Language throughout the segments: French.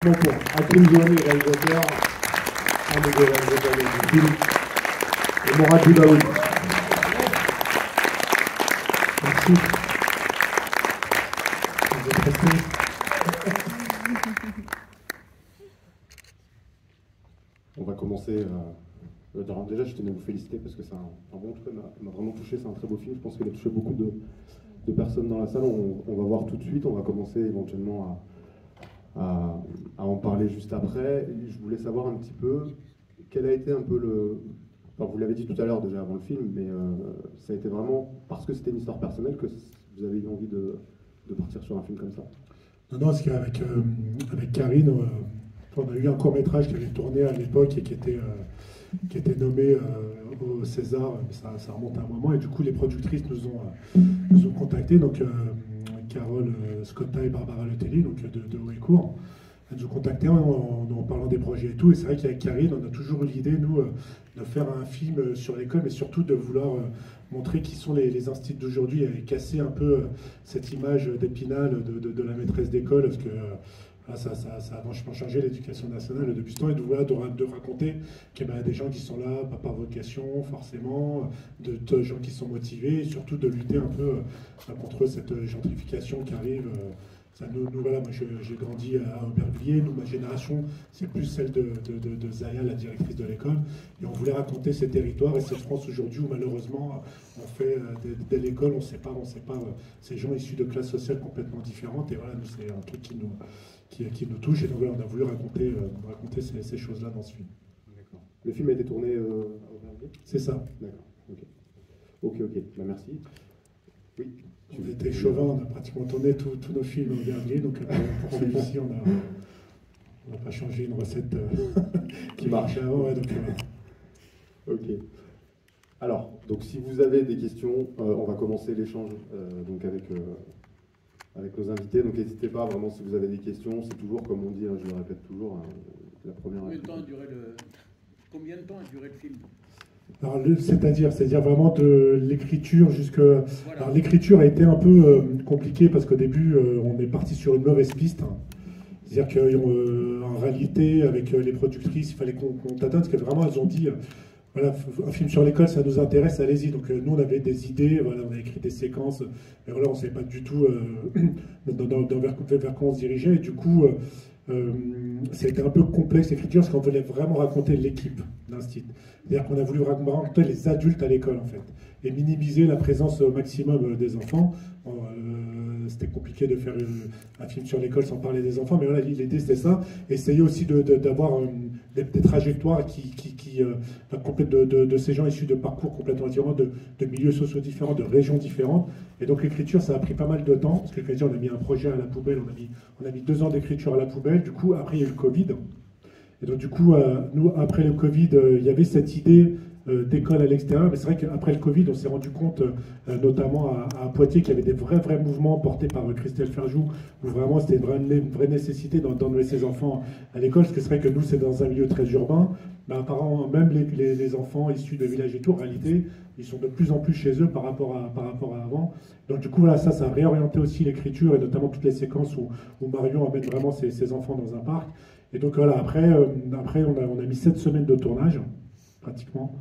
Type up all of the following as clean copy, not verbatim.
Pour Hakim Zouani, réalisateur, un des réalisateurs du film, et Morad Boudaoui. Merci. Vous êtes restés. On va commencer. Déjà, je tenais à vous féliciter parce que c'est un bon truc, m'a vraiment touché. C'est un très beau film. Je pense qu'il a touché beaucoup de personnes dans la salle. On va voir tout de suite. On va commencer éventuellement à en parler juste après. Je voulais savoir un petit peu quel a été un peu le... Enfin, vous l'avez dit tout à l'heure déjà avant le film, mais ça a été vraiment parce que c'était une histoire personnelle que vous avez eu envie de partir sur un film comme ça. Non, c'est qu'avec avec Karine, on a eu un court-métrage qui avait tourné à l'époque et qui était nommé au César, mais ça remonte à un moment, et du coup les productrices nous ont contactés, donc Carole Scotta et Barbara Letellier, donc de Haut et Court. Elles nous ont contactés en parlant des projets et tout, et c'est vrai qu'avec Karine, on a toujours eu l'idée, nous, de faire un film sur l'école, mais surtout de vouloir montrer qui sont les instituts d'aujourd'hui, et casser un peu cette image d'Épinal de la maîtresse d'école, parce que ça a vachement changé l'éducation nationale depuis ce temps, et de raconter qu'il y a des gens qui sont là, pas par vocation forcément, de gens qui sont motivés, et surtout de lutter un peu contre cette gentrification qui arrive. Voilà, moi j'ai grandi à Aubervilliers, ma génération, c'est plus celle de Zaya, la directrice de l'école, et on voulait raconter ces territoires et cette France aujourd'hui où malheureusement on fait dès l'école, on sépare ces gens issus de classes sociales complètement différentes, et voilà, nous c'est un truc qui nous touche, et donc voilà, on a voulu raconter ces choses-là dans ce film. D'accord. Le film a été tourné à Aubervilliers ? C'est ça. D'accord, ok. Bah, merci. Oui. On était chauvin, on a pratiquement tourné tous nos films au dernier, donc pour celui-ci, on n'a pas changé une recette qui marchait avant. Ouais, donc, Ok. Alors, donc si vous avez des questions, on va commencer l'échange donc avec nos invités. Donc n'hésitez pas, vraiment, si vous avez des questions, c'est toujours, comme on dit, hein, je le répète toujours, la première... Combien de temps a duré le film ? Alors, c'est-à-dire vraiment de l'écriture jusque... Voilà. Alors l'écriture a été un peu compliquée parce qu'au début, on est parti sur une mauvaise piste. C'est-à-dire qu'en réalité, avec les productrices, il fallait qu'on t'atteigne, parce que vraiment, elles ont dit, voilà, un film sur l'école, ça nous intéresse, allez-y. Donc nous, on avait des idées, voilà, on a écrit des séquences, mais voilà, on ne savait pas du tout vers quoi on se dirigeait. Et du coup, ça a été un peu complexe l'écriture, parce qu'on voulait vraiment raconter l'équipe d'Instit. C'est-à-dire qu'on a voulu raconter les adultes à l'école, en fait, et minimiser la présence au maximum des enfants. C'était compliqué de faire un film sur l'école sans parler des enfants, mais voilà, l'idée c'était ça. Essayer aussi d'avoir des trajectoires complètes de ces gens issus de parcours complètement différents, de milieux sociaux différents, de régions différentes. Et donc l'écriture, ça a pris pas mal de temps, parce que l'écriture, on a mis un projet à la poubelle, on a mis 2 ans d'écriture à la poubelle. Du coup, après, il y a eu le Covid. Et donc du coup, nous, après le Covid, il y avait cette idée d'école à l'extérieur, mais c'est vrai qu'après le Covid, on s'est rendu compte, notamment à Poitiers, qu'il y avait des vrais mouvements portés par Christelle Ferjou, où vraiment c'était une vraie nécessité d'emmener ses enfants à l'école, parce que c'est vrai que nous, c'est dans un milieu très urbain, mais apparemment, même les enfants issus de villages et tout, en réalité, ils sont de plus en plus chez eux par rapport à avant. Donc du coup, voilà, ça a réorienté aussi l'écriture, et notamment toutes les séquences où Marion amène vraiment ses enfants dans un parc. Et donc voilà, après on a mis 7 semaines de tournage, pratiquement.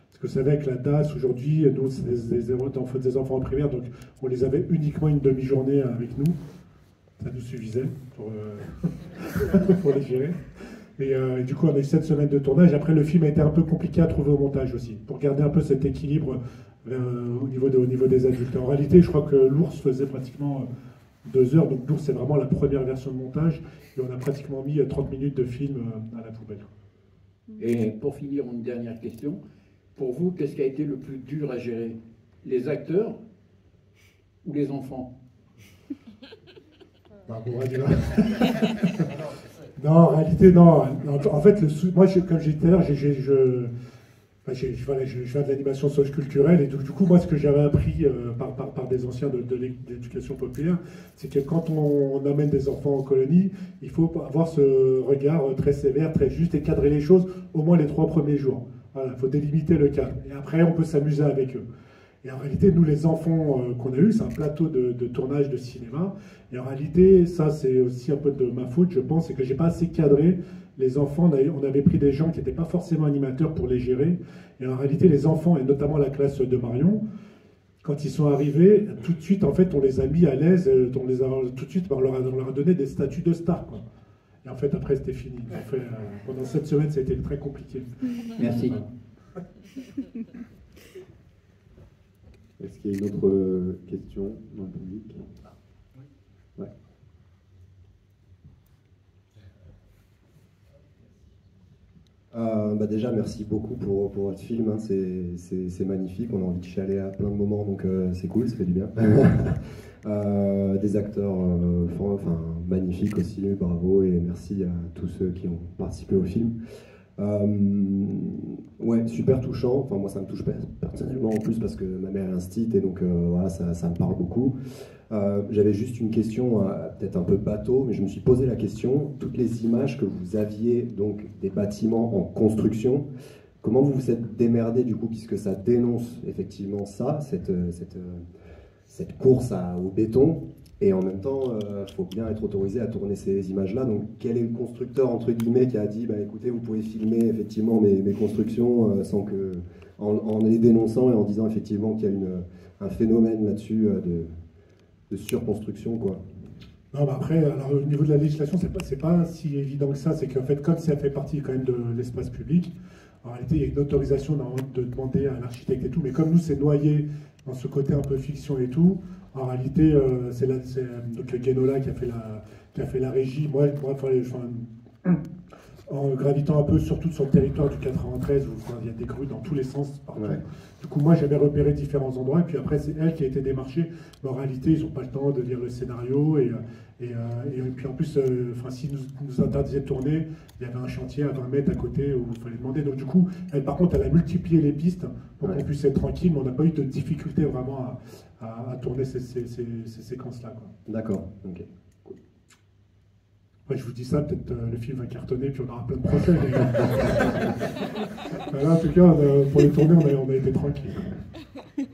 Parce que vous savez, avec la DAS, aujourd'hui, nous, c'est des enfants en primaire, donc on les avait uniquement une demi-journée avec nous. Ça nous suffisait pour les gérer. Et du coup, on a eu 7 semaines de tournage. Après, le film a été un peu compliqué à trouver au montage aussi, pour garder un peu cet équilibre au niveau des adultes. En réalité, je crois que l'ours faisait pratiquement 2 heures, donc l'ours, c'est vraiment la première version de montage, et on a pratiquement mis 30 minutes de film à la poubelle. Et pour finir, une dernière question. Pour vous, qu'est-ce qui a été le plus dur à gérer? Les acteurs ou les enfants? Non, en réalité, non. En fait, moi, comme j'ai dit tout à l'heure, je fais de l'animation socio-culturelle, et du coup, moi, ce que j'avais appris par des anciens de l'éducation populaire, c'est que quand on amène des enfants en colonie, il faut avoir ce regard très sévère, très juste, et cadrer les choses au moins les 3 premiers jours. Voilà, il faut délimiter le cadre. Et après, on peut s'amuser avec eux. Et en réalité, nous, les enfants qu'on a eus, c'est un plateau de tournage de cinéma. Et en réalité, ça, c'est aussi un peu de ma faute, je pense, c'est que j'ai pas assez cadré les enfants. On avait pris des gens qui n'étaient pas forcément animateurs pour les gérer. Et en réalité, les enfants, et notamment la classe de Marion, quand ils sont arrivés, tout de suite, en fait, on les a mis à l'aise. Tout de suite, on leur a donné des statuts de stars, quoi. Et en fait, après, c'était fini. En fait, pendant cette semaine, ça a été très compliqué. Merci. Est-ce qu'il y a une autre question dans le public? Ouais. Déjà, merci beaucoup pour votre film, hein. C'est magnifique, on a envie de chialer à plein de moments, donc c'est cool, ça fait du bien. Des acteurs magnifiques aussi, bravo, et merci à tous ceux qui ont participé au film. Ouais, super touchant, enfin moi ça me touche personnellement en plus parce que ma mère est instite et donc voilà, ça me parle beaucoup. J'avais juste une question, peut-être un peu bateau, mais je me suis posé la question, toutes les images que vous aviez, donc des bâtiments en construction, comment vous vous êtes démerdé du coup, puisque ça dénonce effectivement ça, cette course au béton, et en même temps, il faut bien être autorisé à tourner ces images-là. Donc quel est le constructeur, entre guillemets, qui a dit, bah, écoutez, vous pouvez filmer effectivement mes constructions sans que, en les dénonçant et en disant effectivement qu'il y a un phénomène là-dessus de surconstruction, quoi. Non, bah après, alors, au niveau de la législation, c'est pas si évident que ça. C'est qu'en fait, comme ça fait partie quand même de l'espace public, en réalité, il y a une autorisation de demander à l'architecte et tout. Mais comme nous, c'est noyé dans ce côté un peu fiction et tout, en réalité, c'est donc le Guénola qui a fait la régie. Moi, en gravitant un peu, surtout sur le territoire du 93, où il y a des grues dans tous les sens, partout. Ouais. Du coup, moi, j'avais repéré différents endroits, et puis après, c'est elle qui a été démarchée. Mais en réalité, ils n'ont pas le temps de lire le scénario, et puis en plus, s'ils nous interdisaient de tourner, il y avait un chantier à 20 mètres à côté où il fallait demander. Donc du coup, elle, par contre, elle a multiplié les pistes pour qu'on puisse être tranquille, mais on n'a pas eu de difficulté vraiment à tourner ces séquences-là. D'accord, ok. Je vous dis ça, peut-être le film va cartonner, puis on aura plein de procès. Mais là, en tout cas, pour les tourner, on a été tranquille. Il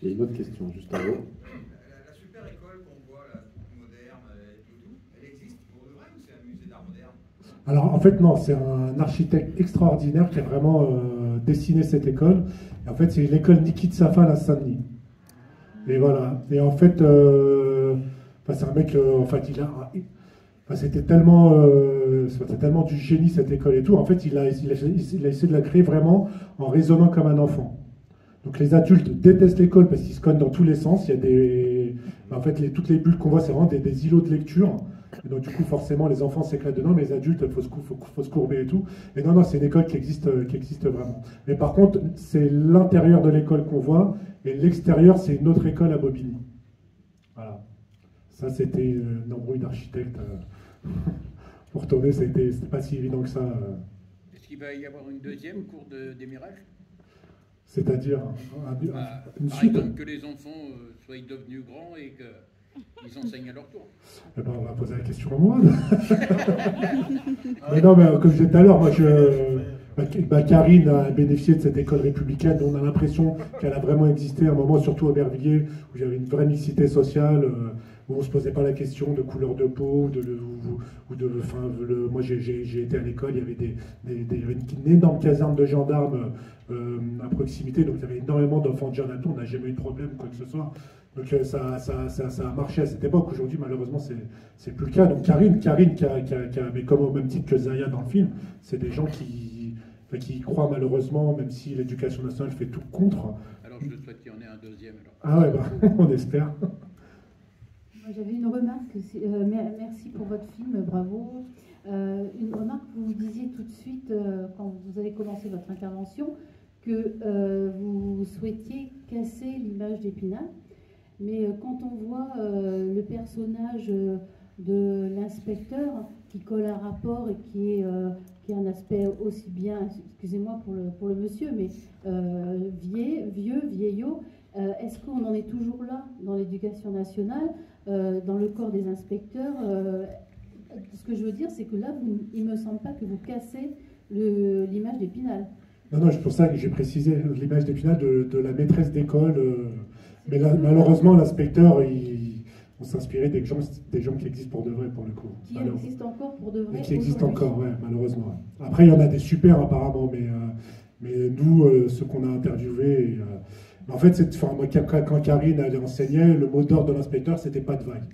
y a une autre question, juste en haut. La super école qu'on voit, là, moderne, elle existe pour de vrai ou c'est un musée d'art moderne? Alors, en fait, non, c'est un architecte extraordinaire qui a vraiment dessiné cette école. Et en fait, c'est l'école Niki de Safal à Saint-Denis. Et voilà. Et en fait, c'est un mec, en fait, c'était tellement du génie cette école et tout. En fait, il a essayé de la créer vraiment en raisonnant comme un enfant. Donc les adultes détestent l'école parce qu'ils se cognent dans tous les sens. Il y a en fait, toutes les bulles qu'on voit, c'est vraiment des îlots de lecture. Et donc du coup, forcément, les enfants s'éclatent dedans, mais les adultes, il faut se courber et tout. Et non, c'est une école qui existe vraiment. Mais par contre, c'est l'intérieur de l'école qu'on voit, et l'extérieur, c'est une autre école à Bobigny. Voilà. Ça, c'était une embrouille d'architecte. Pour retourner, c'était pas si évident que ça. Est-ce qu'il va y avoir une deuxième cour des miracles? C'est-à-dire une par suite. exemple, que les enfants soient devenus grands et qu'ils enseignent à leur tour. Eh ben, on va poser la question à moi. Mais non, mais comme je disais tout à l'heure, moi, Karine a bénéficié de cette école républicaine dont on a l'impression qu'elle a vraiment existé à un moment, surtout à Aubervilliers, où il y avait une vraie mixité sociale, où on ne se posait pas la question de couleur de peau, moi j'ai été à l'école, il y avait une énorme caserne de gendarmes à proximité, donc il y avait énormément d'enfants de jeunes à tout, on n'a jamais eu de problème, quoi que ce soit. Donc ça a marché à cette époque. Aujourd'hui, malheureusement, c'est plus le cas. Donc Karine mais comme au même titre que Zaya dans le film, c'est des gens qui croient malheureusement, même si l'éducation nationale fait tout contre. Alors je souhaite qu'il y en ait un deuxième. Alors. Ah ouais, on espère. J'avais une remarque, merci pour votre film, bravo. Une remarque, vous disiez tout de suite, quand vous avez commencé votre intervention, que vous souhaitiez casser l'image d'Épinal. Mais quand on voit le personnage de l'inspecteur qui colle un rapport et qui a un aspect aussi bien, excusez-moi pour le monsieur, mais vieillot, est-ce qu'on en est toujours là dans l'éducation nationale, dans le corps des inspecteurs? Ce que je veux dire, c'est que là, il ne me semble pas que vous cassez l'image d'Épinal. Non, non, c'est pour ça que j'ai précisé l'image d'Épinal de la maîtresse d'école. Mais là, malheureusement, l'inspecteur, on s'inspirait des gens qui existent pour de vrai, pour le coup. Qui existent encore pour de vrai. Qui existent encore, ouais, malheureusement. Ouais. Après, il y en a des super apparemment, mais nous, ceux qu'on a interviewés, en fait, moi, quand Karine elle enseignait, le mot d'ordre de l'inspecteur, c'était pas de vague.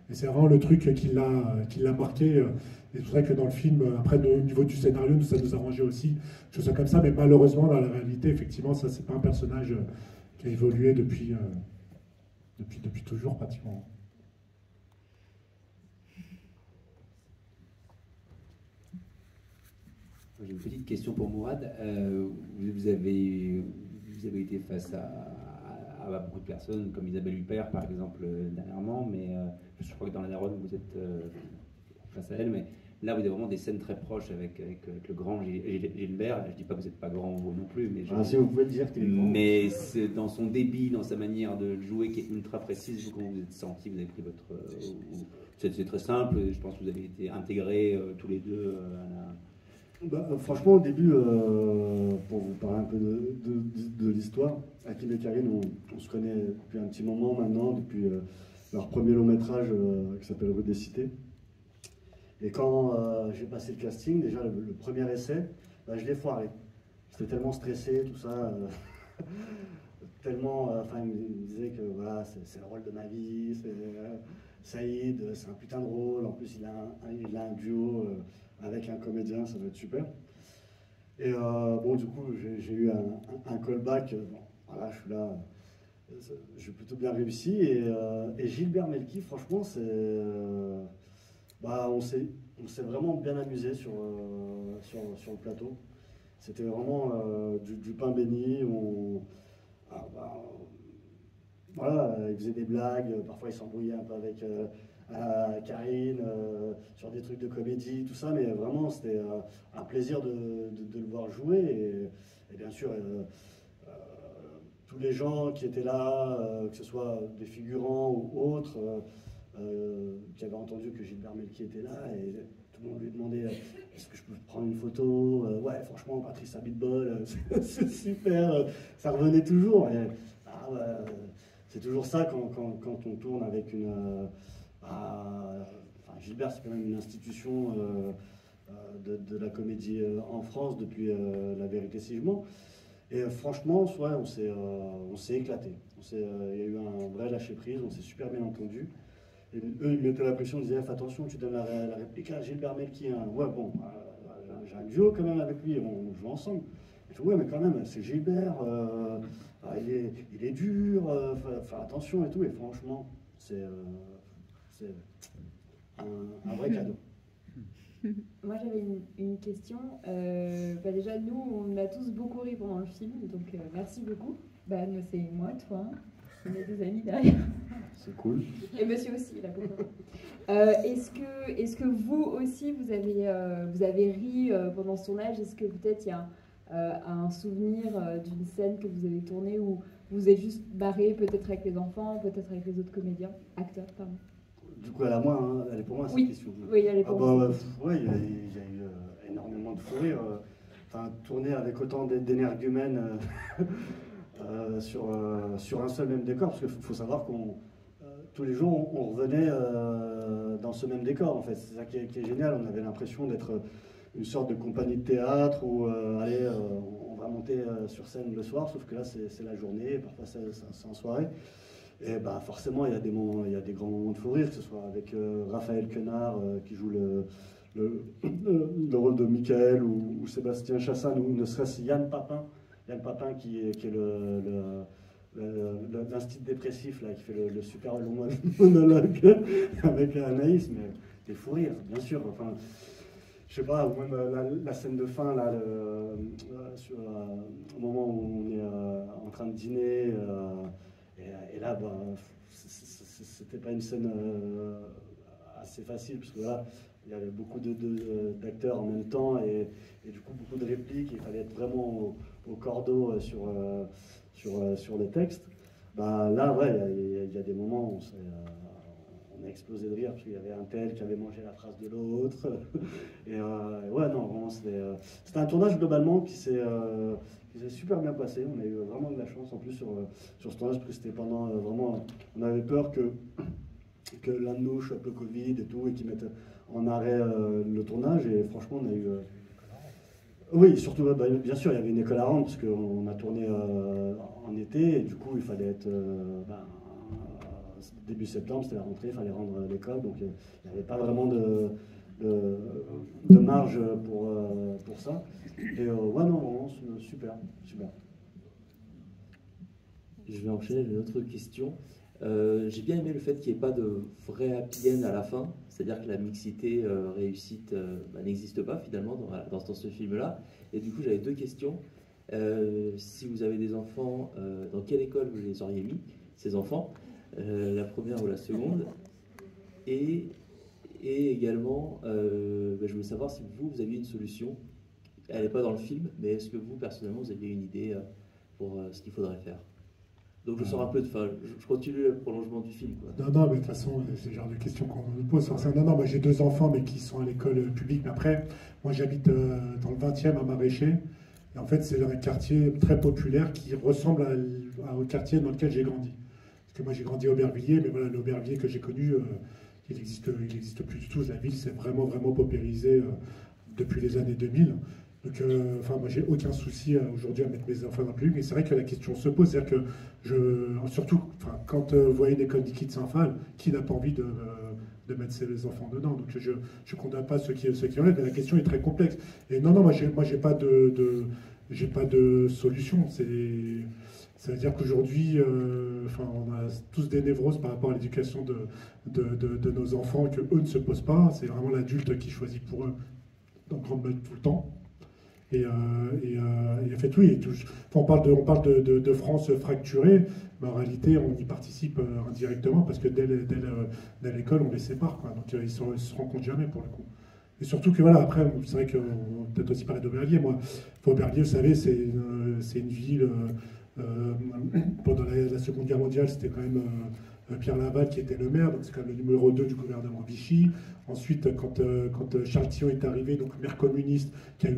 Et c'est vraiment le truc qui l'a marqué. Et c'est pour ça que dans le film, après, au niveau du scénario, ça nous arrangeait aussi, que ce soit comme ça. Mais malheureusement, dans la réalité, effectivement, ça, c'est pas un personnage qui a évolué depuis toujours, pratiquement. J'ai une petite question pour Mourad. Vous avez été face à beaucoup de personnes, comme Isabelle Huppert, par exemple, dernièrement, mais je crois que dans la Daronne, vous êtes face à elle, mais là, vous avez vraiment des scènes très proches avec le grand Gilbert. Je ne dis pas que vous n'êtes pas grand, vous non plus, mais si vous pouvez dire qu'il est grand. Mais c'est dans son débit, dans sa manière de jouer, qui est ultra précise. Comment vous êtes senti, vous avez pris votre... c'est très simple, je pense que vous avez été intégrés tous les deux à la... Franchement, au début, pour vous parler un peu de l'histoire, Hakim et Karine, on se connaît depuis un petit moment maintenant, depuis leur premier long métrage qui s'appelle Rue des Cités. Et quand j'ai passé le casting, déjà le premier essai, je l'ai foiré. J'étais tellement stressé, tout ça, tellement, il me disait que voilà, c'est le rôle de ma vie, Saïd, c'est un putain de rôle, en plus il a un duo avec un comédien, ça va être super. Et du coup, j'ai eu un callback, voilà, je suis là, j'ai plutôt bien réussi. Et Gilbert Melki, franchement, on s'est vraiment bien amusé sur le plateau. C'était vraiment du pain béni. Voilà, il faisait des blagues, parfois il s'embrouillait un peu avec Karine, sur des trucs de comédie, tout ça, mais vraiment c'était un plaisir de le voir jouer. Et bien sûr, tous les gens qui étaient là, que ce soit des figurants ou autres, qui avaient entendu que Gilbert Melki était là, et tout le monde lui demandait est-ce que je peux prendre une photo, ouais, franchement, Patrice Abitbol, c'est super, ça revenait toujours. C'est toujours ça quand on tourne avec une... Gilbert, c'est quand même une institution de la comédie en France depuis La Vérité si je mens. Et franchement, ouais, on s'est éclaté. Il y a eu un vrai lâcher-prise, on s'est super bien entendu. Et eux, ils mettaient la pression, ils disaient fais attention, tu donnes la réplique à Gilbert Melki. Ouais, bon, j'ai un duo quand même avec lui, on joue ensemble. Je dis, ouais, mais quand même, c'est Gilbert, il est dur, faire attention et tout. Et franchement, c'est un vrai cadeau. Moi j'avais une question. Déjà nous on a tous beaucoup ri pendant le film, donc merci beaucoup. Nous c'est moi, toi, c'est mes deux amis derrière. C'est cool. Et monsieur aussi, il a beaucoup ri. Est-ce que vous aussi vous avez ri pendant ce tournage? Est-ce que peut-être il y a un souvenir d'une scène que vous avez tournée où vous êtes juste barré, peut-être avec les enfants, peut-être avec les autres comédiens, acteurs, pardon? Du coup, elle est pour moi, cette question. Oui, elle est pour moi. Oui, il y a eu énormément de fou rire. Tourner avec autant d'énergumènes sur un seul même décor, parce qu'il faut savoir qu'on tous les jours, on revenait dans ce même décor, en fait. C'est ça qui est génial. On avait l'impression d'être une sorte de compagnie de théâtre où, on va monter sur scène le soir, sauf que là, c'est la journée, parfois c'est en soirée. Et forcément, il y a des grands moments de fou rire, que ce soit avec Raphaël Quenard qui joue le rôle de Michael, ou Sébastien Chassagne, ou ne serait-ce Yann Papin qui est l'instit dépressif là, qui fait le super long monologue avec Anaïs, mais des fou rires, bien sûr. Enfin, je sais pas, ou même la scène de fin là, au moment où on est en train de dîner. Et là, c'était pas une scène assez facile, parce que là, il y avait beaucoup d'acteurs en même temps, et du coup, beaucoup de répliques, il fallait être vraiment au cordeau sur les textes. Là, ouais, il y a des moments où on a explosé de rire parce qu'il y avait un tel qui avait mangé la phrase de l'autre. Et ouais, non, vraiment, c'était un tournage globalement qui s'est super bien passé. On a eu vraiment de la chance en plus sur ce tournage parce que c'était pendant vraiment. On avait peur que l'un de nous chope le Covid et tout et qu'ils mettent en arrêt le tournage. Et franchement, on a eu. Oui, surtout, bah, bien sûr, il y avait une école à rendre parce qu'on a tourné en été et du coup, il fallait être. Début septembre, c'était la rentrée, il fallait rendre l'école, donc il n'y avait pas vraiment de marge pour ça. Et ouais, non, vraiment, super, super. Je vais enchaîner avec une autre question. J'ai bien aimé le fait qu'il n'y ait pas de vrai happy end à la fin, c'est-à-dire que la mixité réussite n'existe pas finalement dans ce film-là. Et du coup, j'avais deux questions. Si vous avez des enfants, dans quelle école vous les auriez mis, ces enfants? La première ou la seconde, et également, je voulais savoir si vous aviez une solution. Elle n'est pas dans le film, mais est-ce que vous, personnellement, vous aviez une idée pour ce qu'il faudrait faire? Donc je sors un peu de fin, je continue le prolongement du film, quoi. Non, mais de toute façon, c'est le genre de questions qu'on nous pose. Non, moi j'ai 2 enfants, mais qui sont à l'école publique. Mais après, moi j'habite dans le 20e à Maraîcher. Et en fait, c'est un quartier très populaire qui ressemble au quartier dans lequel j'ai grandi. Parce que moi j'ai grandi à Aubervilliers, mais voilà, l'Aubervilliers que j'ai connu, il n'existe plus du tout. La ville s'est vraiment paupérisée depuis les années 2000. Donc, moi j'ai aucun souci aujourd'hui à mettre mes enfants dans le public, mais c'est vrai que la question se pose. C'est-à-dire que surtout quand vous voyez une école d'Iquit Saint-Phal, qui n'a pas envie de mettre ses enfants dedans? Donc je ne condamne pas ceux qui en mettent, mais la question est très complexe. Et non, moi j'ai pas de solution. Ça veut dire qu'aujourd'hui, on a tous des névroses par rapport à l'éducation de nos enfants, que eux ne se posent pas. C'est vraiment l'adulte qui choisit pour eux, dans grande mode tout le temps. Et en fait, oui, on parle de France fracturée, mais en réalité, on y participe indirectement parce que dès l'école, on les sépare, quoi. Donc, ils ne se rencontrent jamais pour le coup. Et surtout que voilà, après, c'est vrai qu'on peut peut-être aussi parler d'Aubervilliers. Moi, Aubervilliers, vous savez, c'est une ville. Pendant la Seconde Guerre mondiale, c'était quand même Pierre Laval qui était le maire, donc c'est quand même le numéro 2 du gouvernement Vichy. Ensuite, quand Charles Tillon est arrivé, donc maire communiste, qui a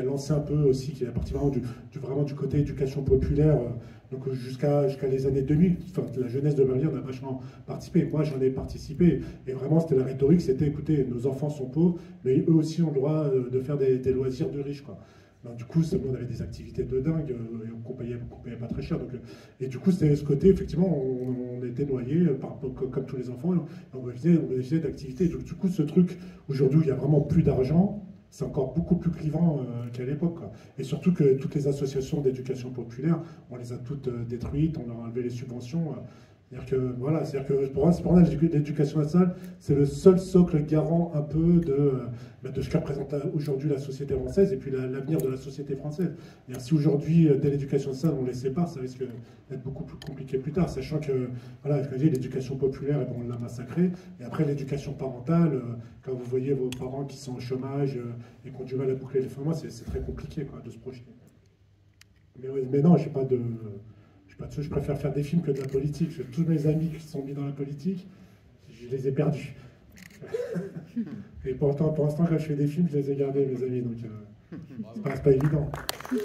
lancé un peu aussi, qui est parti vraiment du côté éducation populaire, donc jusqu'à les années 2000, la jeunesse de Berlin, on a vachement participé. Moi, j'en ai participé, et vraiment, c'était la rhétorique, c'était, écoutez, nos enfants sont pauvres, mais eux aussi ont le droit de faire des loisirs de riches, quoi. Du coup, on avait des activités de dingue, et on ne payait pas très cher. Donc, et du coup, c'était ce côté, effectivement, on était noyés, comme tous les enfants, on bénéficiait d'activités. Donc, du coup, ce truc, aujourd'hui, il n'y a vraiment plus d'argent, c'est encore beaucoup plus clivant qu'à l'époque, quoi. Et surtout que toutes les associations d'éducation populaire, on les a toutes détruites, on leur a enlevé les subventions. C'est-à-dire que pour moi, l'éducation nationale, c'est le seul socle garant un peu de ce que représente aujourd'hui la société française et puis l'avenir de la société française. Si aujourd'hui, dès l'éducation nationale, on les sépare, ça risque d'être beaucoup plus compliqué plus tard, sachant que l'éducation populaire, on l'a massacrée. Et après, l'éducation parentale, quand vous voyez vos parents qui sont au chômage et qui ont du mal à boucler les fins de mois, c'est très compliqué, quoi, de se projeter. Mais non, je n'ai pas de... Je préfère faire des films que de la politique. Tous mes amis qui sont mis dans la politique, je les ai perdus. Et pour l'instant, quand je fais des films, je les ai gardés, mes amis. Donc, c'est pas évident. J'ai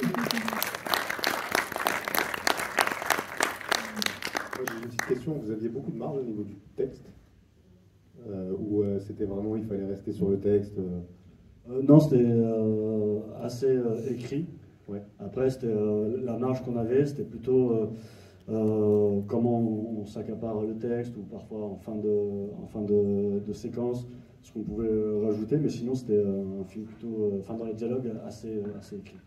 une petite question. Vous aviez beaucoup de marge au niveau du texte ou c'était vraiment, il fallait rester sur le texte Non, c'était assez écrit. Ouais. Après, c'était la marge qu'on avait, c'était plutôt comment on s'accapare le texte ou parfois en fin de séquence, ce qu'on pouvait rajouter, mais sinon c'était un film plutôt, dans les dialogues, assez écrit.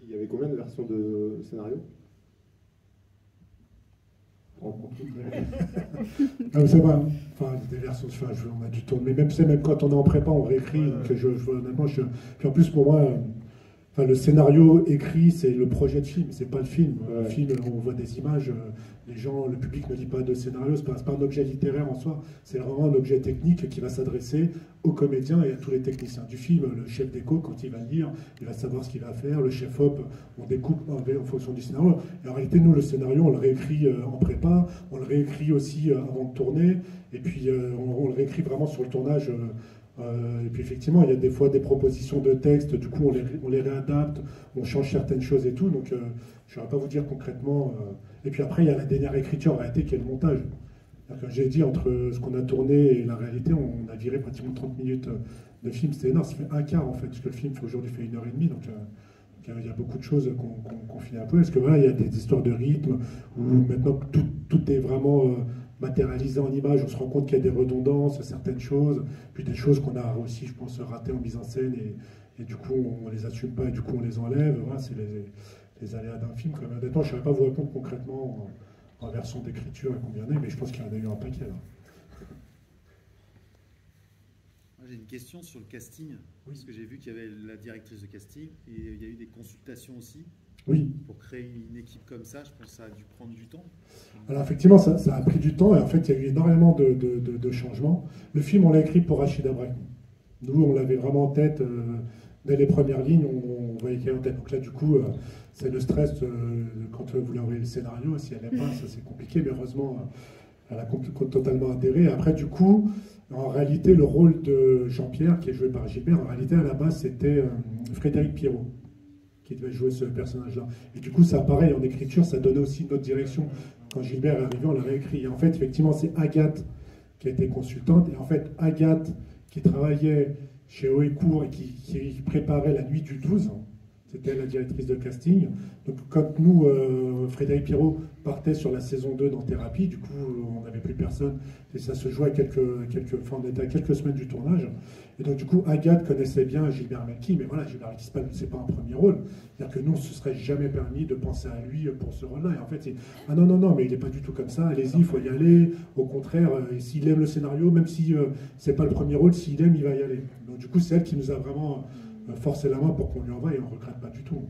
Il y avait combien de versions de scénario? C'est vrai, des versions, on a du tourner, mais même quand on est en prépa, on réécrit. Donc honnêtement, puis en plus pour moi, Enfin, le scénario écrit, c'est le projet de film, c'est pas le film. Le film, on voit des images, les gens, le public ne lit pas de scénario, c'est pas un objet littéraire en soi, c'est vraiment un objet technique qui va s'adresser aux comédiens et à tous les techniciens du film. Le chef déco, quand il va lire, il va savoir ce qu'il va faire. Le chef op, on découpe en fonction du scénario. Et en réalité, nous, le scénario, on le réécrit en prépa, on le réécrit aussi avant de tourner, et puis on le réécrit vraiment sur le tournage. Et puis effectivement, il y a des fois des propositions de texte, du coup on les réadapte, on change certaines choses et tout, donc je ne vais pas vous dire concrètement. Et puis après, il y a la dernière écriture en réalité qui est le montage. Comme j'ai dit, entre ce qu'on a tourné et la réalité, on a viré pratiquement 30 minutes de film, c'était énorme, ça fait un quart en fait, parce que le film aujourd'hui fait 1h30, donc il y a beaucoup de choses qu'on finit un peu, parce que voilà, il y a des histoires de rythme, où maintenant tout est vraiment matérialisé en image, on se rend compte qu'il y a des redondances, certaines choses, puis des choses qu'on a aussi, je pense, ratées en mise en scène, et du coup on les assume pas, et du coup on les enlève, voilà, c'est les aléas d'un film. Comme honnêtement, je ne saurais pas vous répondre concrètement en version d'écriture et combien il y en a, mais je pense qu'il y en a eu un paquet là. J'ai une question sur le casting, parce que j'ai vu qu'il y avait la directrice de casting, et il y a eu des consultations aussi. Oui. Pour créer une équipe comme ça, je pense que ça a dû prendre du temps. Alors effectivement, ça a pris du temps, et en fait, il y a eu énormément de changements. Le film, on l'a écrit pour Rachida Brakni. Nous, on l'avait vraiment en tête, dès les premières lignes, on voyait qu'il y avait en tête. Donc là, du coup, c'est le stress quand vous lui envoyez le scénario. Si elle n'aime pas, ça c'est compliqué, mais heureusement, elle a totalement adhéré. Après, du coup, en réalité, le rôle de Jean-Pierre, qui est joué par Gilbert, en réalité, à la base, c'était Frédéric Pierrot qui devait jouer ce personnage-là. Et du coup, ça, pareil, en écriture, ça donnait aussi une autre direction. Quand Gilbert est arrivé, on l'a réécrit. Et en fait, effectivement, c'est Agathe qui a été consultante. Et en fait, Agathe, qui travaillait chez Oécourt et qui préparait la nuit du 12, c'était la directrice de casting. Donc, quand nous, Frédéric Pierrot partait sur la saison 2 dans Thérapie, du coup, on n'avait plus personne. Et ça se jouait on était à quelques semaines du tournage. Et donc, du coup, Agathe connaissait bien Gilbert Melki, mais voilà, Gilbert Melki, c'est pas un premier rôle. C'est-à-dire que nous, on ne se serait jamais permis de penser à lui pour ce rôle-là. Et en fait, c'est ah non, mais il n'est pas du tout comme ça, allez-y, il faut y aller. Au contraire, s'il aime le scénario, même si c'est pas le premier rôle, s'il aime, il va y aller. Donc, du coup, c'est elle qui nous a vraiment forcé la main pour qu'on lui envoie, et on ne regrette pas du tout.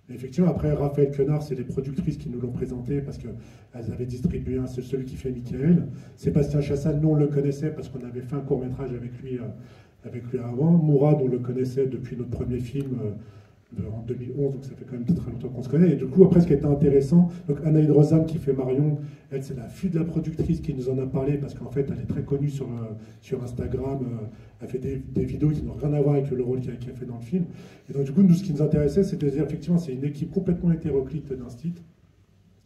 Et effectivement, après, Raphaël Quenard, c'est les productrices qui nous l'ont présenté parce qu'elles avaient distribué celui qui fait Michael. Sébastien Chassagne, nous, on le connaissait parce qu'on avait fait un court-métrage avec lui avant. Mourad, on le connaissait depuis notre premier film en 2011, donc ça fait quand même très longtemps qu'on se connaît. Et du coup, après, ce qui était intéressant, donc Anaïd Rozam qui fait Marion, elle, c'est la fille de la productrice qui nous en a parlé parce qu'en fait, elle est très connue sur Instagram. Elle fait des vidéos qui n'ont rien à voir avec le rôle qu'elle a fait dans le film. Et donc, du coup, nous, ce qui nous intéressait, c'était de dire, effectivement, c'est une équipe complètement hétéroclite d'Instit,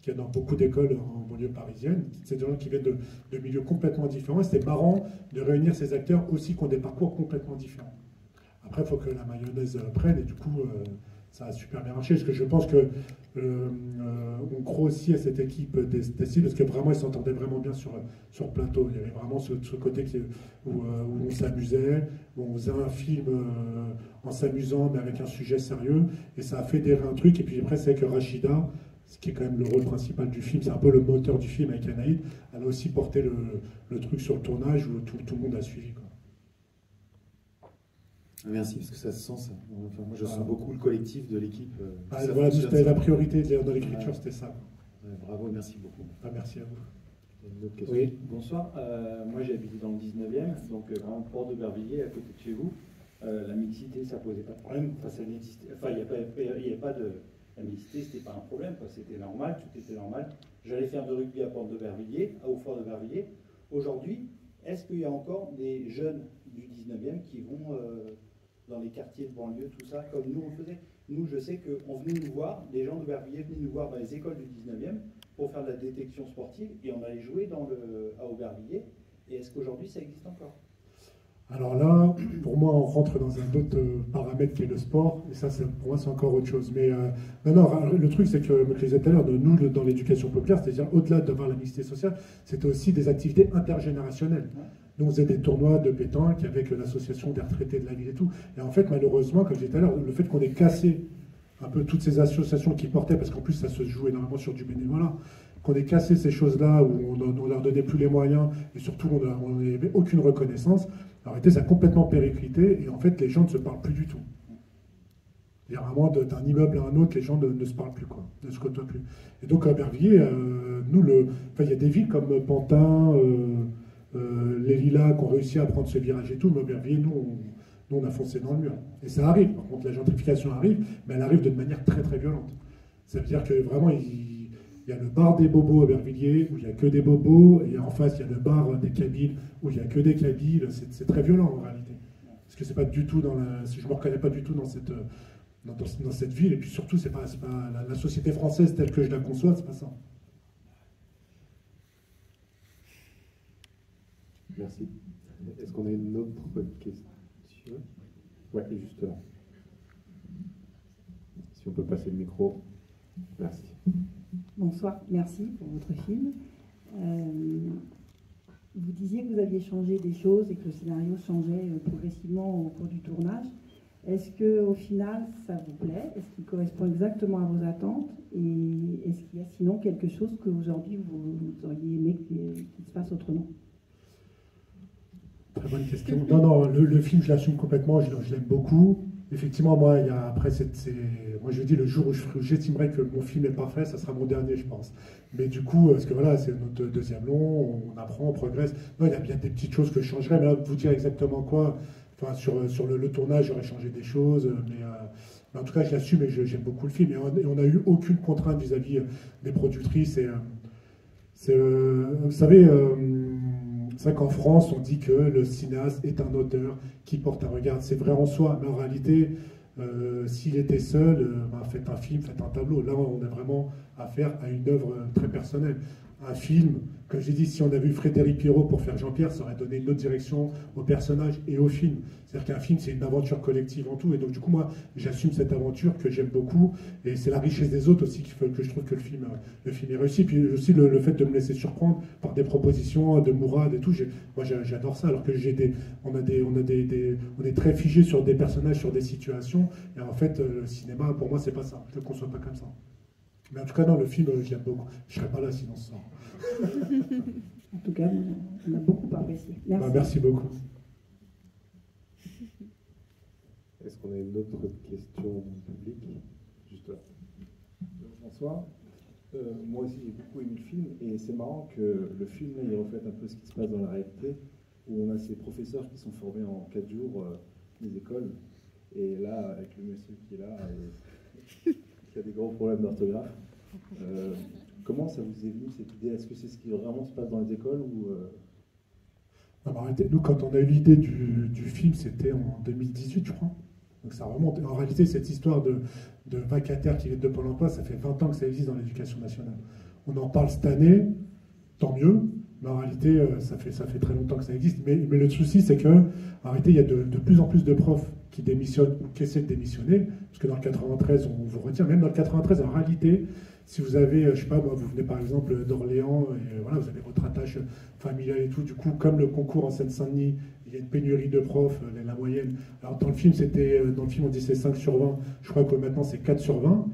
qu'il y a dans beaucoup d'écoles en banlieue parisienne. C'est des gens qui viennent de milieux complètement différents. Et c'était marrant de réunir ces acteurs aussi qui ont des parcours complètement différents. Après, il faut que la mayonnaise prenne, et du coup, ça a super bien marché. Parce que je pense que on croit aussi à cette équipe d'Instit, parce que vraiment, ils s'entendaient vraiment bien sur le plateau. Il y avait vraiment ce côté où on s'amusait, où on faisait un film en s'amusant, mais avec un sujet sérieux. Et ça a fédéré un truc. Et puis après, c'est avec Rachida, ce qui est quand même le rôle principal du film, c'est un peu le moteur du film avec Anaïd. Elle a aussi porté le truc sur le tournage où tout le monde a suivi, quoi. Merci, parce que ça se sent, ça. Enfin, moi, je sens beaucoup le collectif de l'équipe. Voilà, c'était la priorité dans l'écriture, c'était ça. Bravo, merci beaucoup. Merci à vous. Oui, bonsoir. Moi, j'ai habité dans le 19e, donc vraiment Port d'Aubervilliers, à côté de chez vous. La mixité, ça posait pas de problème. Enfin, ça n'existait. Enfin, il n'y avait pas de. La mixité, c'était pas un problème, c'était normal, tout était normal. J'allais faire de rugby à Port d'Aubervilliers, à Haut-Fort d'Aubervilliers. Aujourd'hui, est-ce qu'il y a encore des jeunes du 19e qui vont dans les quartiers de banlieue, tout ça, comme nous on faisait? Nous, je sais qu'on venait nous voir, les gens d'Aubervilliers venaient nous voir dans les écoles du 19e pour faire de la détection sportive, et on allait jouer à Aubervilliers. Et est-ce qu'aujourd'hui, ça existe encore? Alors là, pour moi, on rentre dans un autre paramètre qui est le sport, et ça, pour moi, c'est encore autre chose. Mais non, le truc, c'est que, comme je disais tout à l'heure, nous, dans l'éducation populaire, c'est-à-dire au-delà d'avoir la mixité sociale, c'était aussi des activités intergénérationnelles. Nous, on faisait des tournois de pétanque avec l'association des retraités de la ville et tout. Et en fait, malheureusement, comme je disais tout à l'heure, le fait qu'on ait cassé un peu toutes ces associations qui portaient, parce qu'en plus, ça se joue énormément sur du bénévolat, qu'on ait cassé ces choses-là, où on leur donnait plus les moyens, et surtout, on n'avait aucune reconnaissance. En réalité, ça a complètement périclité, et en fait, les gens ne se parlent plus du tout. Il y a vraiment d'un immeuble à un autre, les gens ne se parlent plus, quoi, ne se côtoient plus. Et donc à Aubervilliers, il y a des villes comme Pantin, les Lilas qui ont réussi à prendre ce virage et tout, mais Aubervilliers, nous, on a foncé dans le mur. Et ça arrive, par contre, la gentrification arrive, mais elle arrive d'une manière très très violente. Ça veut dire que vraiment, il y a le bar des bobos à Aubervilliers, où il n'y a que des bobos, et en face, il y a le bar des Kabyles, où il n'y a que des Kabyles. C'est très violent en réalité. Parce que c'est pas du tout je ne me reconnais pas du tout dans cette ville, et puis surtout, c'est pas la société française telle que je la conçois, c'est pas ça. Merci. Est-ce qu'on a une autre question? Ouais, et juste là. Si on peut passer le micro. Merci. Bonsoir, merci pour votre film. Vous disiez que vous aviez changé des choses et que le scénario changeait progressivement au cours du tournage. Est-ce qu'au final, ça vous plaît? Est-ce qu'il correspond exactement à vos attentes? Et est-ce qu'il y a sinon quelque chose qu'aujourd'hui vous auriez aimé qu'il se passe autrement? Très bonne question. Non, le film, je l'assume complètement, je l'aime beaucoup. Effectivement, moi, moi je dis le jour où j'estimerai que mon film est parfait, ça sera mon dernier, je pense. Mais du coup, parce que voilà, c'est notre deuxième long, on apprend, on progresse. Non, il y a bien des petites choses que je changerais, mais là, vous dire exactement quoi, enfin, sur le tournage, j'aurais changé des choses, mais en tout cas, je l'assume et j'aime beaucoup le film. Et on n'a eu aucune contrainte vis-à-vis des productrices. Vous savez, c'est vrai qu'en France, on dit que le cinéaste est un auteur qui porte un regard. C'est vrai en soi, mais en réalité, s'il était seul, faites un film, faites un tableau. Là, on a vraiment affaire à une œuvre très personnelle. Un film, comme j'ai dit, si on avait eu Frédéric Pierrot pour faire Jean-Pierre, ça aurait donné une autre direction au personnage et au film. C'est-à-dire qu'un film, c'est une aventure collective en tout. Et donc, du coup, moi, j'assume cette aventure que j'aime beaucoup. Et c'est la richesse des autres aussi qui fait que je trouve que le film est réussi. Puis aussi, le fait de me laisser surprendre par des propositions de Mourad et tout. Moi, j'adore ça. Alors que on est très figé sur des personnages, sur des situations. Et en fait, le cinéma, pour moi, c'est pas ça. Je ne le conçois pas comme ça. Mais en tout cas, non, le film, je l'aime beaucoup. Je ne serais pas là sinon ce soir. En tout cas, on a beaucoup apprécié. Merci. Merci beaucoup. Est-ce qu'on a une autre question du public? Juste là. Bonsoir. Moi aussi, j'ai beaucoup aimé le film. Et c'est marrant que le film, il reflète un peu ce qui se passe dans la réalité, où on a ces professeurs qui sont formés en 4 jours des écoles. Et là, avec le monsieur qui est là, qui a des gros problèmes d'orthographe. Comment ça vous est venu cette idée? Est-ce que c'est ce qui vraiment se passe dans les écoles ou Non, arrêtez. Nous, quand on a eu l'idée du film, c'était en 2018, je crois. Donc ça remonte. En réalité, cette histoire de vacataires qui viennent de Pôle emploi, ça fait 20 ans que ça existe dans l'éducation nationale. On en parle cette année, tant mieux. Mais en réalité, ça fait très longtemps que ça existe. Mais le souci, c'est que, en réalité, il y a de plus en plus de profs qui démissionnent ou qui essaient de démissionner. Parce que dans le 93, on vous retient. Même dans le 93, en réalité, si vous avez, je sais pas, moi, vous venez par exemple d'Orléans, et voilà, vous avez votre attache familiale et tout. Du coup, comme le concours en Seine-Saint-Denis, il y a une pénurie de profs, la moyenne. Alors dans le film, on dit c'est 5 sur 20. Je crois que maintenant, c'est 4 sur 20.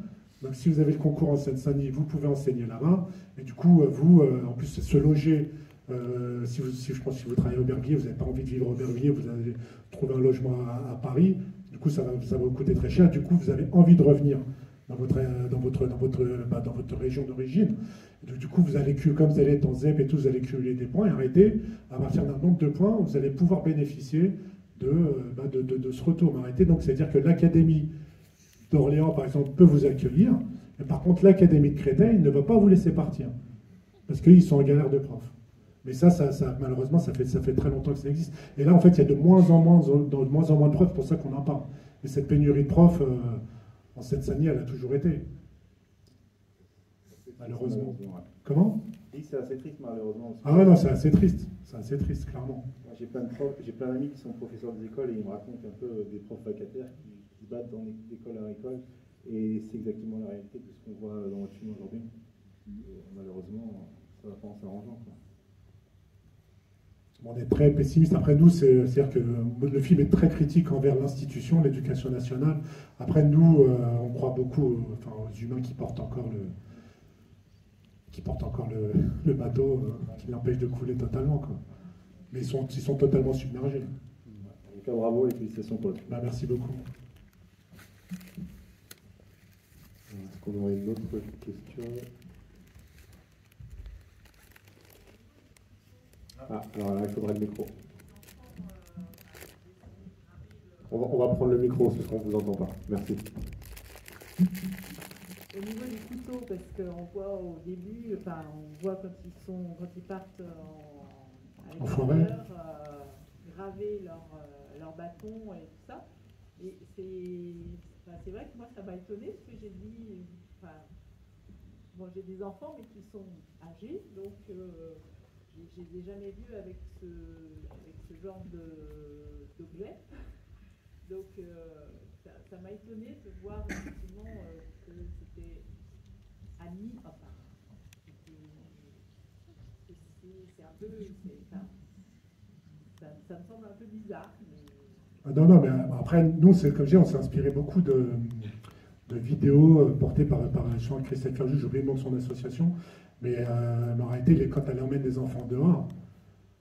Donc si vous avez le concours en Seine-Saint-Denis, vous pouvez enseigner là-bas. Et du coup, vous, en plus, se loger, si vous travaillez à Aubervilliers, vous n'avez pas envie de vivre à Aubervilliers, vous allez trouver un logement à Paris. Du coup, ça va vous coûter très cher. Du coup, vous avez envie de revenir dans votre région d'origine. Du coup, vous allez, comme vous allez être en ZEP et tout, vous allez cumuler des points et arrêter, à partir d'un nombre de points, vous allez pouvoir bénéficier de ce retour. Arrêtez. Donc, c'est-à-dire que l'Académie d'Orléans, par exemple, peut vous accueillir, mais par contre, l'Académie de Créteil ne va pas vous laisser partir, parce qu'ils sont en galère de profs. Mais ça malheureusement, ça fait très longtemps que ça existe. Et là, en fait, il y a de moins en moins de profs, c'est pour ça qu'on en parle. Et cette pénurie de profs, en Seine-Saint-Denis, elle a toujours été. Malheureusement. Comment? C'est assez triste, malheureusement. Ah ouais, non, c'est assez triste. C'est assez triste, clairement. J'ai plein d'amis qui sont professeurs des écoles et ils me racontent un peu des profs vacataires qui se battent d'école en école. Et c'est exactement la réalité de ce qu'on voit dans votre film aujourd'hui. Malheureusement, ça va pas en s'arrangeant. On est très pessimiste. Après nous, c'est-à-dire que le film est très critique envers l'institution, l'éducation nationale. Après nous, on croit beaucoup aux humains qui portent encore le bateau, qui l'empêche de couler totalement. Mais ils sont totalement submergés. En tout cas, bravo et félicitations pour le film. Merci beaucoup. Est-ce qu'on aurait une autre question? Ah, alors là, il faudrait le micro. On va prendre le micro, parce qu'on ne vous entend pas. Merci. Au niveau du couteau, parce qu'on voit au début, enfin, on voit quand ils partent en forêt, graver leur bâton et tout ça. Et c'est vrai que moi, ça m'a étonné, parce que j'ai dit, enfin, bon, j'ai des enfants, mais qui sont âgés, donc je les ai jamais vus avec ce genre d'objet. Donc, ça m'a étonné de voir effectivement que c'était admis. Enfin, c'est un peu. Ça me semble un peu bizarre. Mais... Non, mais après, nous, comme je dis, on s'est inspiré beaucoup de vidéos portées par Christelle Ferjou, j'ai oublié le nom de son association, mais en réalité, quand elle emmène des enfants dehors,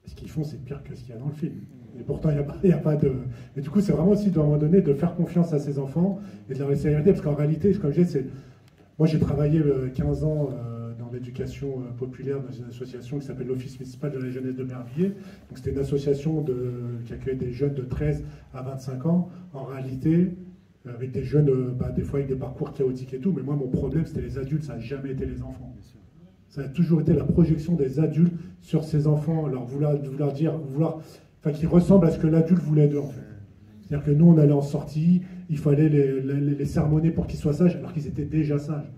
ce qu'ils font, c'est pire que ce qu'il y a dans le film. Et pourtant, il n'y a pas de... Mais du coup, c'est vraiment aussi, à un moment donné, de faire confiance à ses enfants et de leur laisser arrêter. Parce qu'en réalité, comme je dis, moi, j'ai travaillé 15 ans dans l'éducation populaire dans une association qui s'appelle l'Office municipal de la jeunesse de Mervilliers. Donc, c'était une association qui accueillait des jeunes de 13 à 25 ans. En réalité, avec des jeunes, des fois avec des parcours chaotiques et tout. Mais moi, mon problème, c'était les adultes, ça n'a jamais été les enfants. Ça a toujours été la projection des adultes sur ces enfants, leur vouloir qu'ils ressemblent à ce que l'adulte voulait d'eux, en fait. C'est-à-dire que nous, on allait en sortie, il fallait les sermonner pour qu'ils soient sages, alors qu'ils étaient déjà sages.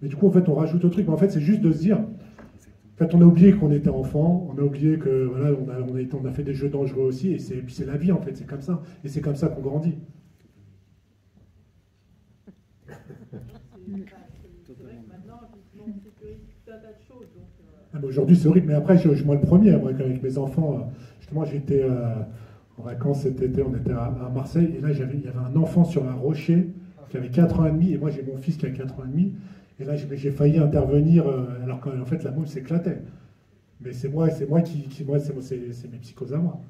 Mais du coup, en fait, on rajoute au truc. Mais en fait, c'est juste de se dire, en fait, on a oublié qu'on était enfant, on a oublié que, voilà, on a fait des jeux dangereux aussi, et puis c'est la vie, en fait, c'est comme ça. Et c'est comme ça qu'on grandit. Aujourd'hui, c'est horrible, mais après, moi le premier, moi, avec mes enfants, justement, j'étais en vacances cet été, on était à Marseille, et là, il y avait un enfant sur un rocher qui avait 4 ans et demi, et moi, j'ai mon fils qui a 4 ans et demi, et là, j'ai failli intervenir, alors qu'en fait, la moule s'éclatait. Mais c'est mes psychoses à moi.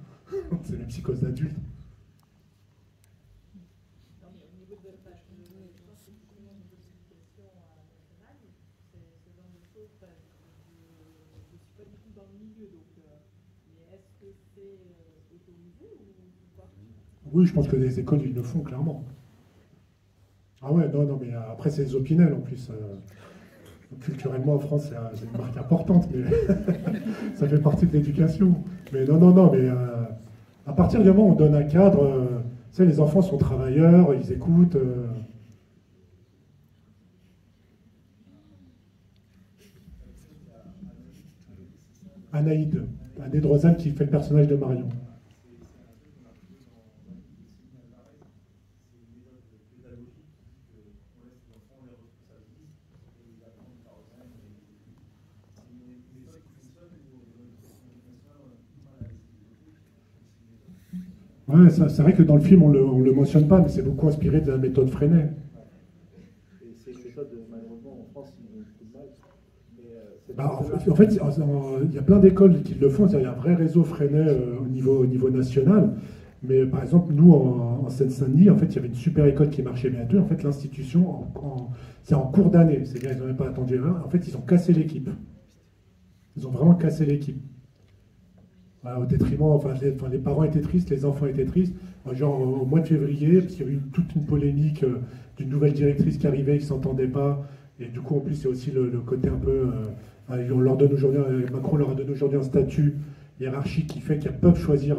C'est mes psychoses d'adulte. Oui, je pense que les écoles, ils le font clairement. Ah ouais, non, mais après, c'est les opinels en plus. Culturellement, en France, c'est une marque importante, mais ça fait partie de l'éducation. Mais non, mais à partir du moment où on donne un cadre, tu sais, les enfants sont travailleurs, ils écoutent. Anaïd Rosen qui fait le personnage de Marion. Ouais, c'est vrai que dans le film, on le mentionne pas, mais c'est beaucoup inspiré de la méthode Freinet. Et ces méthodes, malheureusement, en France, ils ont beaucoup de mal. En fait, il y a plein d'écoles qui le font. Il y a un vrai réseau Freinet au niveau national. Mais par exemple, nous, en Seine-Saint-Denis, en fait, il y avait une super école qui marchait bien. En fait, l'institution, c'est en cours d'année. C'est-à-dire qu'ils n'ont même pas attendu un. En fait, ils ont cassé l'équipe. Ils ont vraiment cassé l'équipe. Au détriment, les parents étaient tristes, les enfants étaient tristes. Genre au mois de février, parce qu'il y a eu toute une polémique d'une nouvelle directrice qui arrivait, qui ne s'entendait pas. Et du coup, en plus, c'est aussi le côté un peu... on leur donne aujourd'hui, Macron leur a donné aujourd'hui un statut hiérarchique qui fait qu'ils peuvent choisir,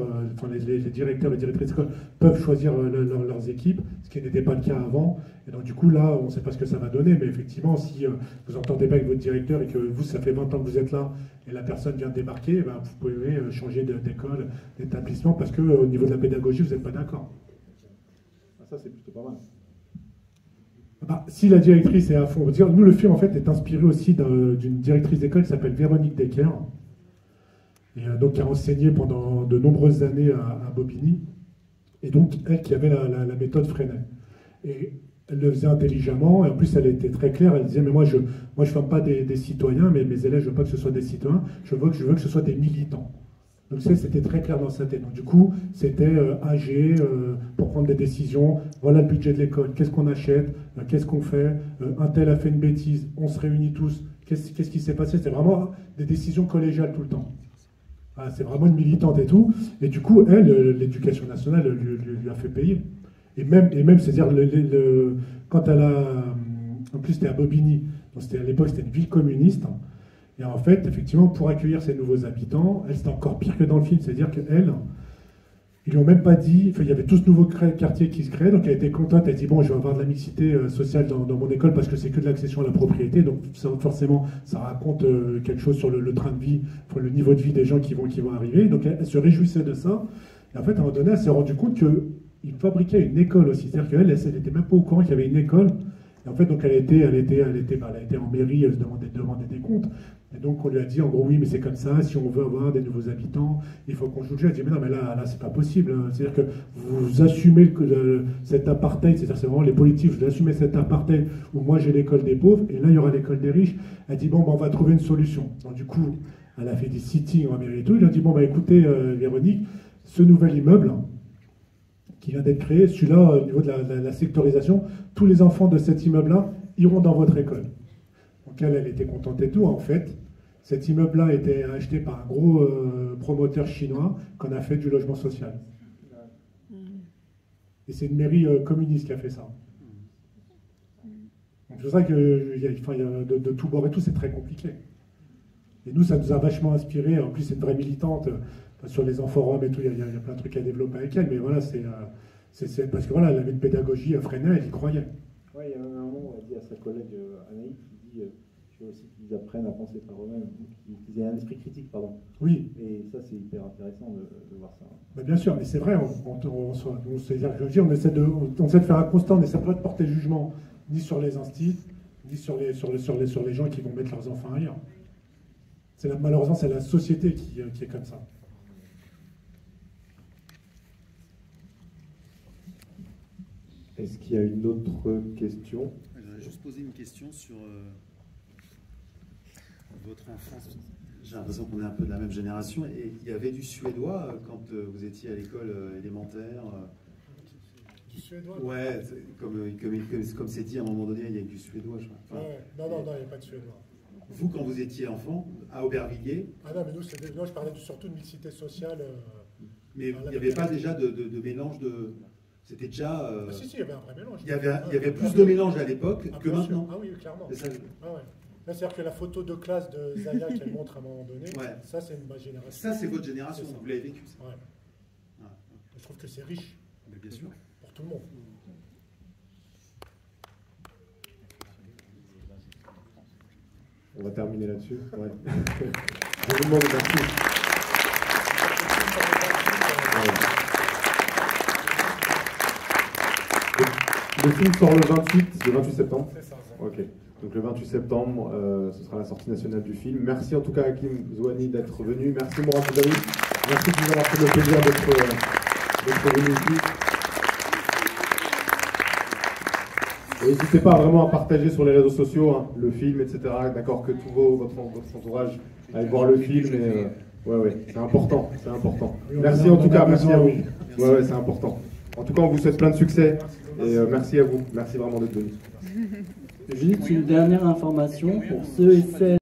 les directeurs et directrices d'école peuvent choisir leurs équipes, ce qui n'était pas le cas avant. Et donc du coup, là, on ne sait pas ce que ça va donner, mais effectivement, si vous n'entendez pas avec votre directeur et que vous, ça fait 20 ans que vous êtes là, et la personne vient de débarquer, vous pouvez changer d'école, d'établissement, parce qu'au niveau de la pédagogie, vous n'êtes pas d'accord. Ça, c'est plutôt pas mal. Si la directrice est à fond, nous, le film, en fait, est inspiré aussi d'une directrice d'école qui s'appelle Véronique Decker, et donc qui a enseigné pendant de nombreuses années à Bobigny, et donc elle qui avait la méthode Freinet. Et elle le faisait intelligemment, et en plus elle était très claire, elle disait, mais moi je ne forme pas des citoyens, mais mes élèves, je veux pas que ce soit des citoyens, je veux que ce soit des militants. Donc c'était très clair dans sa tête. Donc du coup, c'était âgé pour prendre des décisions. Voilà le budget de l'école. Qu'est-ce qu'on achète? Qu'est-ce qu'on fait? Un tel a fait une bêtise. On se réunit tous. Qu'est-ce qui s'est passé? C'est vraiment des décisions collégiales tout le temps. Ah, c'est vraiment une militante et tout. Et du coup, elle, l'éducation nationale lui a fait payer. Et même c'est-à-dire, quand elle a... En plus, c'était à Bobigny. Donc à l'époque, c'était une ville communiste. Et en fait, effectivement, pour accueillir ces nouveaux habitants, elle, c'était encore pire que dans le film. C'est-à-dire qu'elle, ils lui ont même pas dit... Enfin, il y avait tout ce nouveau quartier qui se créait, donc elle était contente. Elle a dit, bon, je vais avoir de la mixité sociale dans mon école parce que c'est que de l'accession à la propriété. Donc forcément, ça raconte quelque chose sur le train de vie, enfin, le niveau de vie des gens qui vont arriver. Donc elle se réjouissait de ça. Et en fait, à un moment donné, elle s'est rendue compte qu'il fabriquait une école aussi. C'est-à-dire qu'elle, elle n'était même pas au courant qu'il y avait une école. Et en fait, donc elle était en mairie, elle se demandait des comptes. Et donc on lui a dit en gros, oui, mais c'est comme ça, si on veut avoir des nouveaux habitants, il faut qu'on joue le jeu. Elle dit, mais non, mais là c'est pas possible. C'est-à-dire que vous assumez cet apartheid, c'est-à-dire c'est vraiment les politiques, vous assumez cet apartheid où moi j'ai l'école des pauvres, et là il y aura l'école des riches. Elle dit, bon, on va trouver une solution. Donc du coup, elle a fait des sittings en mairie et tout. Il a dit, bon, écoutez, Véronique, ce nouvel immeuble qui vient d'être créé, celui-là, au niveau de la sectorisation, tous les enfants de cet immeuble-là iront dans votre école. Donc elle était contente et tout. En fait, cet immeuble-là a été acheté par un gros promoteur chinois qu'on a fait du logement social. Et c'est une mairie communiste qui a fait ça. Donc c'est pour ça que de tout bord et tout, c'est très compliqué. Et nous, ça nous a vachement inspiré. En plus, c'est une vraie militante. Sur les enfants roms et tout, il y a plein de trucs à développer avec elle. Mais voilà, c'est parce que voilà, elle avait une pédagogie à freiner, elle y croyait. Oui, il y a un moment où elle dit à sa collègue Anaïs, qui dit je veux aussi qu'ils apprennent à penser par eux-mêmes, qu'ils aient un esprit critique, pardon. Oui. Et ça, c'est hyper intéressant de voir ça. Bah bien sûr, mais c'est vrai, on essaie de faire un constat, on essaie pas de porter jugement ni sur les instituts, ni sur les gens qui vont mettre leurs enfants ailleurs. Malheureusement, c'est la société qui est comme ça. Est-ce qu'il y a une autre question? J'aurais juste posé une question sur votre enfance. J'ai l'impression qu'on est un peu de la même génération. Et il y avait du suédois quand vous étiez à l'école élémentaire. Du suédois? Ouais, comme c'est dit à un moment donné, il y a du suédois, je crois. Enfin, non, il n'y a pas de suédois. Vous, quand vous étiez enfant, à Aubervilliers... Ah non, mais nous, je parlais surtout de mixité sociale. Mais il n'y avait pas déjà de mélange de... C'était déjà... Ah, si, il y avait un vrai mélange. Il y avait plus de mélange à l'époque que maintenant. Ah oui, clairement. Ça, ah ouais. Là, c'est-à-dire que la photo de classe de Zaya qu'elle montre à un moment donné, ça, c'est ma génération. Ça, c'est votre génération, vous l'avez vécu. Ça. Ouais. Ah. Je trouve que c'est riche. Mais bien sûr. Pour tout le monde. On va terminer là-dessus. Ouais. Je vous demande merci. Le film sort le 28 septembre. C'est ça. Ok. Donc le 28 septembre, ce sera la sortie nationale du film. Merci en tout cas à Hakim Zouani d'être venu. Merci Mourad Boudaoui. Merci de nous avoir fait le plaisir d'être venu ici. N'hésitez pas vraiment à partager sur les réseaux sociaux le film, etc. D'accord, que tout votre entourage aille voir le film. Et, ouais, c'est important, c'est important. Merci en tout cas, merci à vous. Ouais, c'est important. En tout cas, on vous souhaite plein de succès et merci à vous. Merci vraiment d'être venus. Juste une dernière information pour ceux et celles